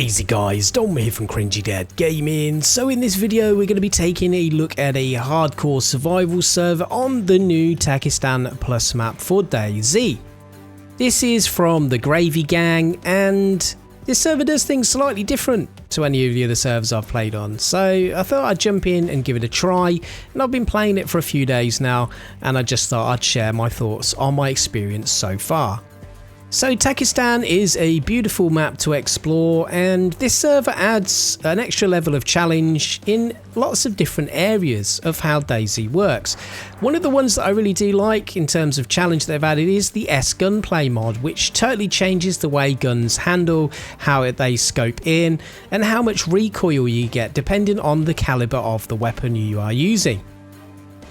Easy guys, Dom here from Cringy Dad Gaming. So in this video we're going to be taking a look at a hardcore survival server on the new Takistan Plus map for Dayz. This is from the Gravy Gang, and this server does things slightly different to any of the other servers I've played on. So I thought I'd jump in and give it a try, and I've been playing it for a few days now, and I just thought I'd share my thoughts on my experience so far. So Takistan is a beautiful map to explore, and this server adds an extra level of challenge in lots of different areas of how Dayz works. One of the ones that I really do like in terms of challenge they've added is the S gunplay mod, which totally changes the way guns handle, how they scope in, and how much recoil you get depending on the caliber of the weapon you are using.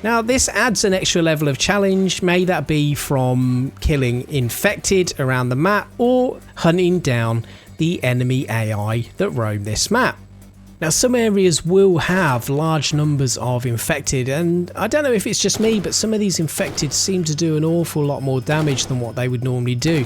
Now this adds an extra level of challenge, may that be from killing infected around the map or hunting down the enemy AI that roam this map. Now some areas will have large numbers of infected, and I don't know if it's just me, but some of these infected seem to do an awful lot more damage than what they would normally do.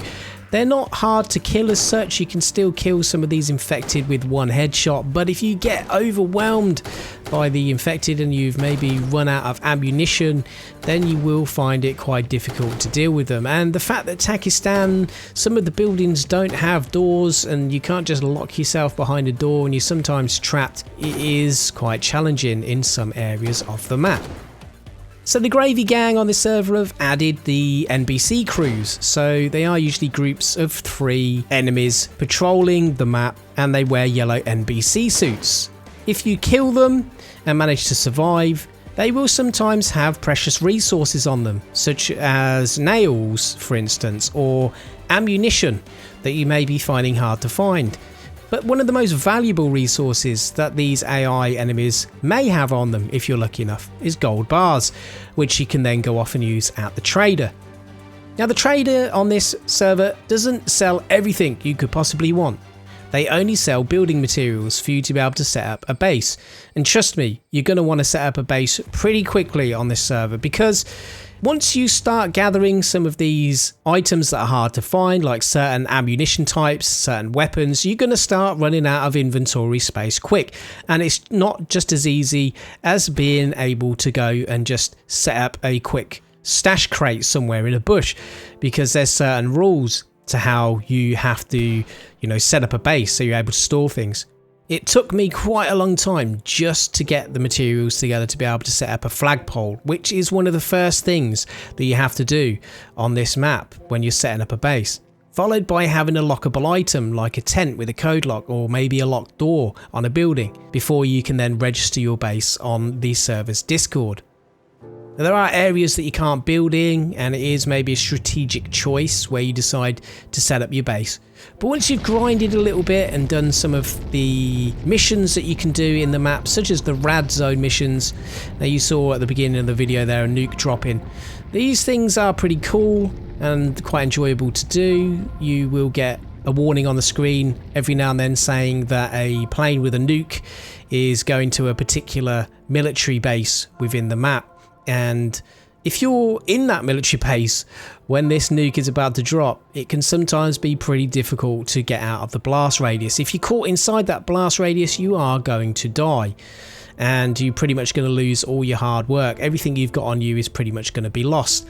They're not hard to kill as such, you can still kill some of these infected with one headshot, but if you get overwhelmed by the infected and you've maybe run out of ammunition, then you will find it quite difficult to deal with them. And the fact that Takistan, some of the buildings don't have doors and you can't just lock yourself behind a door and you're sometimes trapped, it is quite challenging in some areas of the map. So the Gravy Gang on this server have added the NPC Crews, so they are usually groups of 3 enemies patrolling the map, and they wear yellow NPC suits. If you kill them and manage to survive, they will sometimes have precious resources on them, such as nails for instance, or ammunition that you may be finding hard to find. But one of the most valuable resources that these AI enemies may have on them, if you're lucky enough, is gold bars, which you can then go off and use at the trader. Now the trader on this server doesn't sell everything you could possibly want. They only sell building materials for you to be able to set up a base. And trust me, you're going to want to set up a base pretty quickly on this server, because once you start gathering some of these items that are hard to find, like certain ammunition types, certain weapons, you're going to start running out of inventory space quick. And it's not just as easy as being able to go and just set up a quick stash crate somewhere in a bush, because there's certain rules to how you have to, set up a base so you're able to store things. It took me quite a long time just to get the materials together to be able to set up a flagpole, which is one of the first things that you have to do on this map when you're setting up a base. Followed by having a lockable item like a tent with a code lock, or maybe a locked door on a building, before you can then register your base on the server's Discord. Now, there are areas that you can't build in, and it is maybe a strategic choice where you decide to set up your base. But once you've grinded a little bit and done some of the missions that you can do in the map, such as the rad zone missions that you saw at the beginning of the video there, a nuke dropping, these things are pretty cool and quite enjoyable to do. You will get a warning on the screen every now and then saying that a plane with a nuke is going to a particular military base within the map. And if you're in that military base when this nuke is about to drop, it can sometimes be pretty difficult to get out of the blast radius. If you're caught inside that blast radius, you are going to die, and you're pretty much going to lose all your hard work. Everything you've got on you is pretty much going to be lost.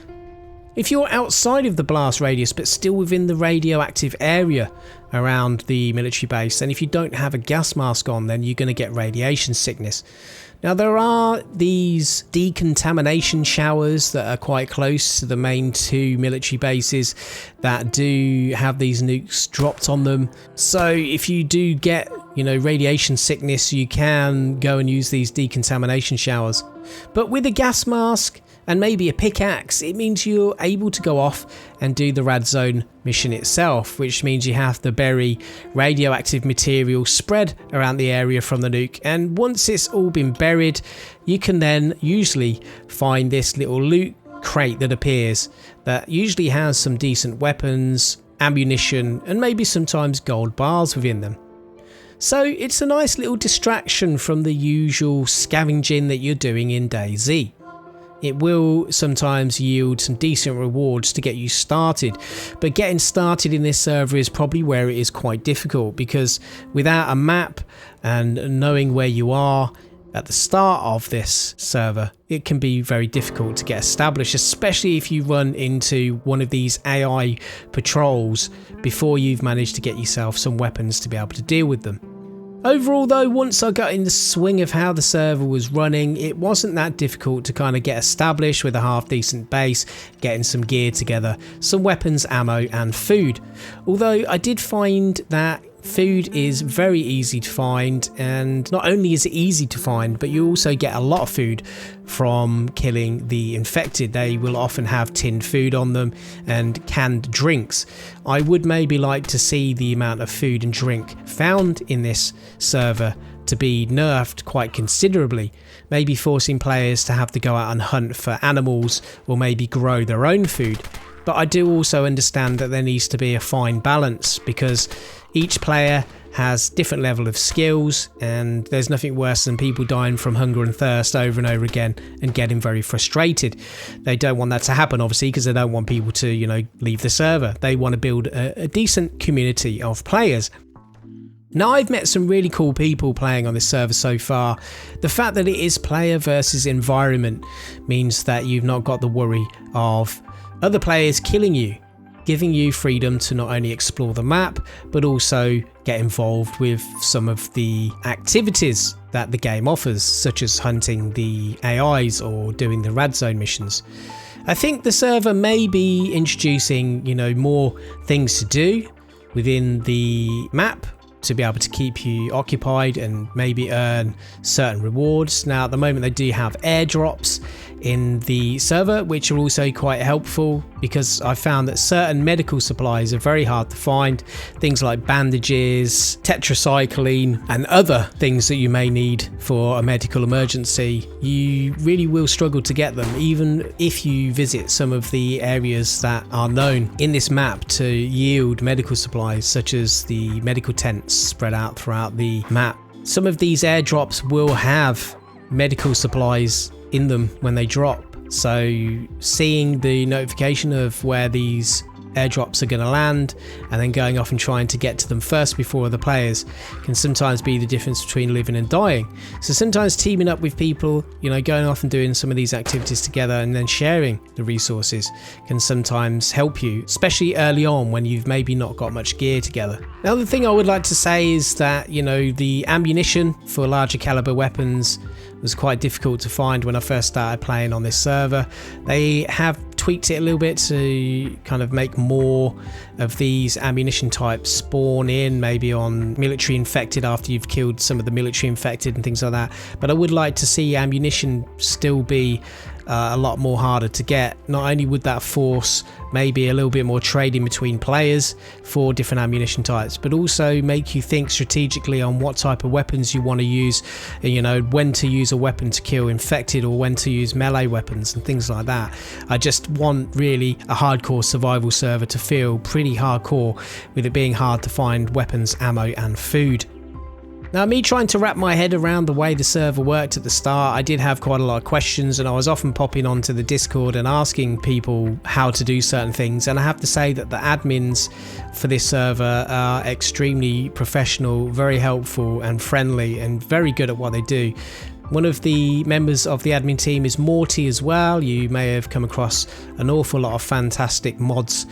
If you're outside of the blast radius but still within the radioactive area around the military base, and if you don't have a gas mask on, then you're going to get radiation sickness. Now there are these decontamination showers that are quite close to the main 2 military bases that do have these nukes dropped on them. So if you do get, radiation sickness, you can go and use these decontamination showers. But with a gas mask and maybe a pickaxe, it means you're able to go off and do the rad zone mission itself, which means you have to bury radioactive material spread around the area from the nuke. And once it's all been buried, you can then usually find this little loot crate that appears that usually has some decent weapons, ammunition, and maybe sometimes gold bars within them. So it's a nice little distraction from the usual scavenging that you're doing in Dayz. It will sometimes yield some decent rewards to get you started, but getting started in this server is probably where it is quite difficult, because without a map and knowing where you are at the start of this server, it can be very difficult to get established, especially if you run into one of these AI patrols before you've managed to get yourself some weapons to be able to deal with them. Overall though, once I got in the swing of how the server was running, it wasn't that difficult to kind of get established with a half decent base, getting some gear together, some weapons, ammo and food. Although I did find that food is very easy to find, and not only is it easy to find, but you also get a lot of food from killing the infected. They will often have tinned food on them and canned drinks. I would maybe like to see the amount of food and drink found in this server to be nerfed quite considerably, maybe forcing players to have to go out and hunt for animals or maybe grow their own food. But I do also understand that there needs to be a fine balance, because each player has different level of skills, and there's nothing worse than people dying from hunger and thirst over and over again and getting very frustrated. They don't want that to happen, obviously, because they don't want people to, you know, leave the server. They want to build a decent community of players. Now, I've met some really cool people playing on this server so far. The fact that it is player versus environment means that you've not got the worry of other players killing you, giving you freedom to not only explore the map, but also get involved with some of the activities that the game offers, such as hunting the AIs or doing the rad zone missions. I think the server may be introducing, you know, more things to do within the map to be able to keep you occupied and maybe earn certain rewards. Now, at the moment, they do have airdrops in the server, which are also quite helpful, because I found that certain medical supplies are very hard to find. Things like bandages, tetracycline and other things that you may need for a medical emergency, you really will struggle to get them, even if you visit some of the areas that are known in this map to yield medical supplies, such as the medical tents spread out throughout the map. Some of these airdrops will have medical supplies in them when they drop, so seeing the notification of where these airdrops are going to land and then going off and trying to get to them first before other players can sometimes be the difference between living and dying. So sometimes teaming up with people, you know, going off and doing some of these activities together and then sharing the resources can sometimes help you, especially early on when you've maybe not got much gear together. Now, the thing I would like to say is that, you know, the ammunition for larger caliber weapons was quite difficult to find when I first started playing on this server. They have tweaked it a little bit to kind of make more of these ammunition types spawn in, maybe on military infected after you've killed some of the military infected and things like that. But I would like to see ammunition still be a lot more harder to get. Not only would that force maybe a little bit more trading between players for different ammunition types, but also make you think strategically on what type of weapons you want to use, you know, when to use a weapon to kill infected or when to use melee weapons and things like that. I just want really a hardcore survival server to feel pretty hardcore, with it being hard to find weapons, ammo and food. Now, me trying to wrap my head around the way the server worked at the start, I did have quite a lot of questions, and I was often popping onto the Discord and asking people how to do certain things. And I have to say that the admins for this server are extremely professional, very helpful and friendly, and very good at what they do. One of the members of the admin team is Morty as well. You may have come across an awful lot of fantastic mods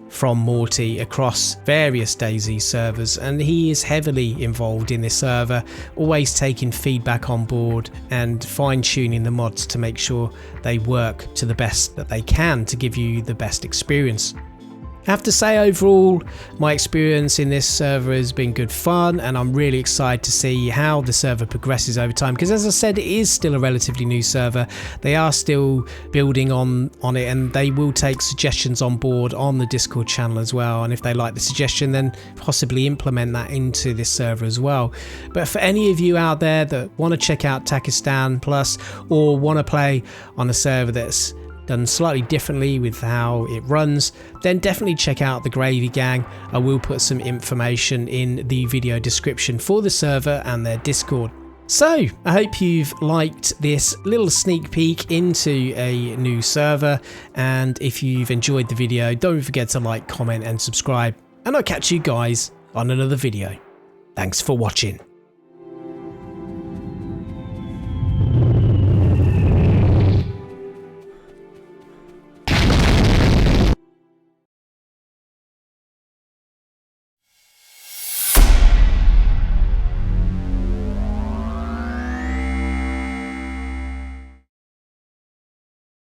from Morty across various Dayz servers, and he is heavily involved in this server, always taking feedback on board and fine-tuning the mods to make sure they work to the best that they can to give you the best experience. I have to say, overall, my experience in this server has been good fun, and I'm really excited to see how the server progresses over time, because as I said, it is still a relatively new server. They are still building on it, and they will take suggestions on board on the Discord channel as well, and if they like the suggestion, then possibly implement that into this server as well. But for any of you out there that want to check out Takistan Plus, or want to play on a server that's done slightly differently with how it runs, then definitely check out the Gravy Gang. I will put some information in the video description for the server and their Discord. So, I hope you've liked this little sneak peek into a new server, and if you've enjoyed the video, don't forget to like, comment and subscribe, and I'll catch you guys on another video. Thanks for watching.